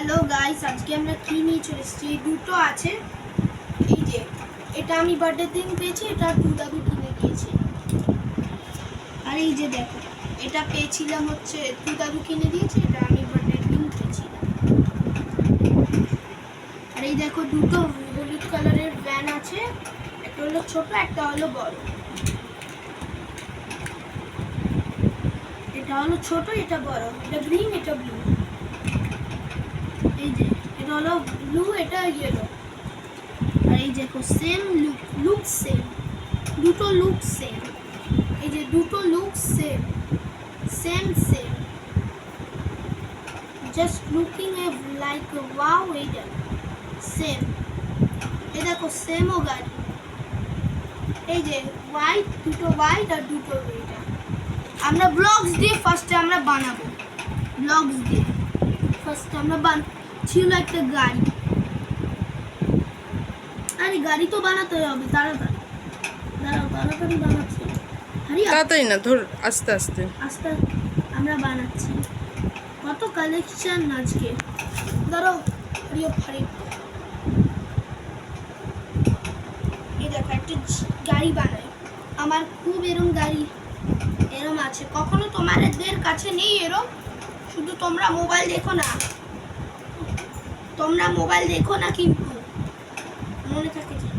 Hello guys, আজকে আমরা কি নিয়ে চলে এসেছি। দুটো আছে, এই যে এটা আমি বার্থডে দিন পেয়েছি, এটা দাদু কিনে দিয়েছে। আর এই যে দেখো, এটা পেয়েছিলাম হচ্ছে দাদু কিনে দিয়েছে, এটা আমি বার্থডে দিন পেয়েছিলাম। আর এই দেখো দুটো হলুদ কালারের ভ্যান আছে, একটা হলো ছোট, একটা হলো বড়। এটা হলো ছোট, এটা বড়, এটা গ্রিন, এটা ব্লু। এই যে এটা হলো ব্লু, এটা ইয়েলো। আর এই দেখো সেম লুক সেম, দুটো লুক সেম। এই যে দুটো look same same same, just looking like wow. এইটা সেম, এই দেখো সেমও গাড়ি। এই যে হোয়াইট, দুটো হোয়াইট আর দুটো এটা। আমরা ব্লকস দিয়ে ফার্স্টে আমরা বানাবো, ব্লকস দিয়ে ফার্স্টে আমরা ছিল একটা গাড়ি। আরে গাড়ি তো বানাতে হবে, তাড়াতাড়ি দাঁড়াও, তাড়াতাড়ি বানাচ্ছি। তাড়াতাড়ি না, ধর আস্তে আস্তে আস্তে আমরা বানাচ্ছি। কত কালেকশন আজকে, দাঁড়াও। এই দেখো একটা গাড়ি বানাই, আমার খুব এরম গাড়ি এরম আছে। কখনো তোমাদের কাছে নেই এরম? শুধু তোমরা মোবাইল দেখো না, তোমরা মোবাইল দেখো না, কিন্তু মনে থাকে যে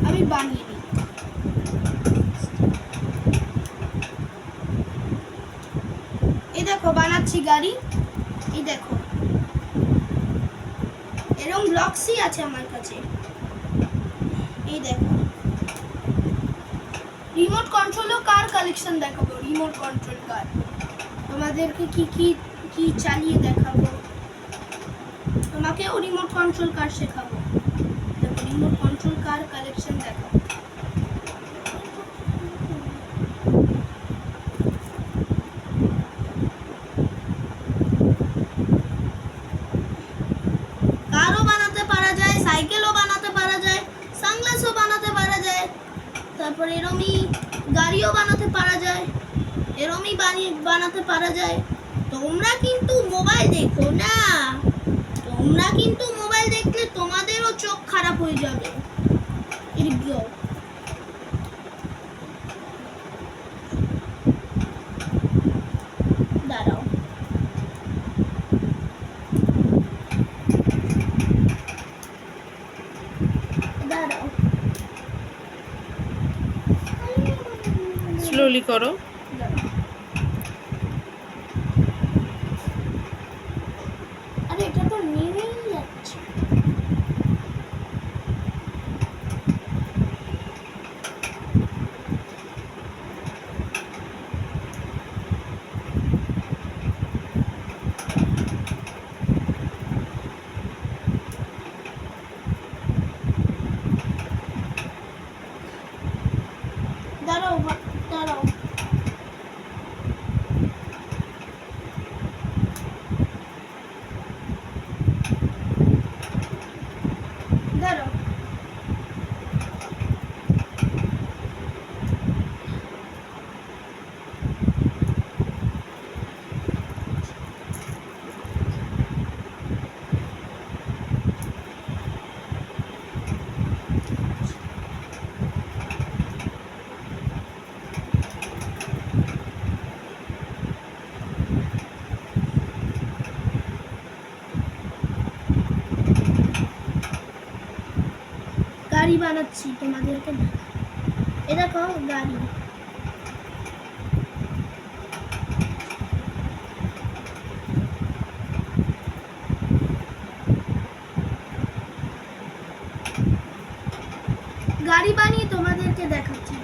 আমি বানিয়ে নিই। এই দেখো বানাচ্ছি গাড়ি। এই দেখো এরকম ব্লকসই আছে আমার কাছে। এই দেখো রিমোট কন্ট্রোলও কার কালেকশন দেখাবো, রিমোট কন্ট্রোল কার তোমাদেরকে কি কি কি চালিয়ে দেখাবো, তোমাকেও রিমোট কন্ট্রোল কার শেখাবো। দেখো রিমোট কন্ট্রোল কার কালেকশন দেখাবো। কারও বানাতে পারা যায়, সাইকেলও বানাতে পারা যায়, সানগ্লাসও বানাতে পারা যায়, তারপর এরমই গাড়িও বানাতে পারা যায়, এরমই বানাতে পারা যায়। তোমরা কিন্তু মোবাইল দেখো না, তোমরা কিন্তু মোবাইল দেখলে তোমাদেরও চোখ খারাপ হয়ে যাবে। দাঁড়াও, দাঁড়াও, স্লোলি করো। দাঁড়াও। আরে এটা তো নেমেই যাচ্ছে। দাঁড়াও, দাঁড়াও, দাঁড়াও। গাড়ি বানাচ্ছি তোমাদেরকে, এ দেখো গাড়ি। গাড়ি বানিয়ে তোমাদেরকে দেখাচ্ছি।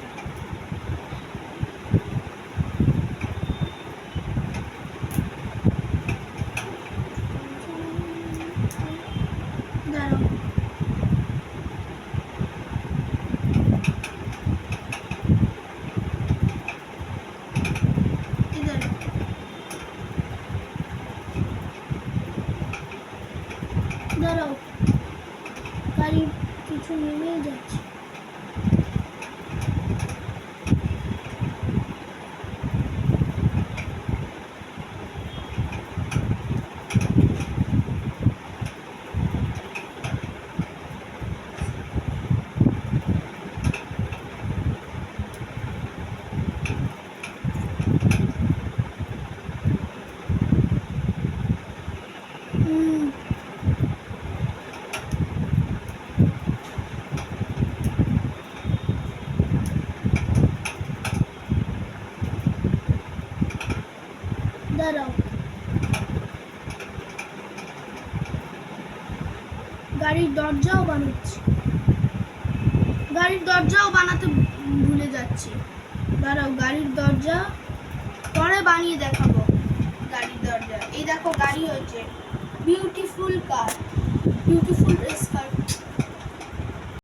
একটু নেমেই যাচ্ছি। হুম, দাঁড়াও, গাড়ির দরজাও বানাচ্ছি। গাড়ির দরজাও বানাতে ভুলে যাচ্ছি। দাঁড়াও, গাড়ির দরজা পরে বানিয়ে দেখাবো। গাড়ির দরজা এই দেখো, গাড়ি হয়েছে বিউটিফুল কার, বিউটিফুল রেস কার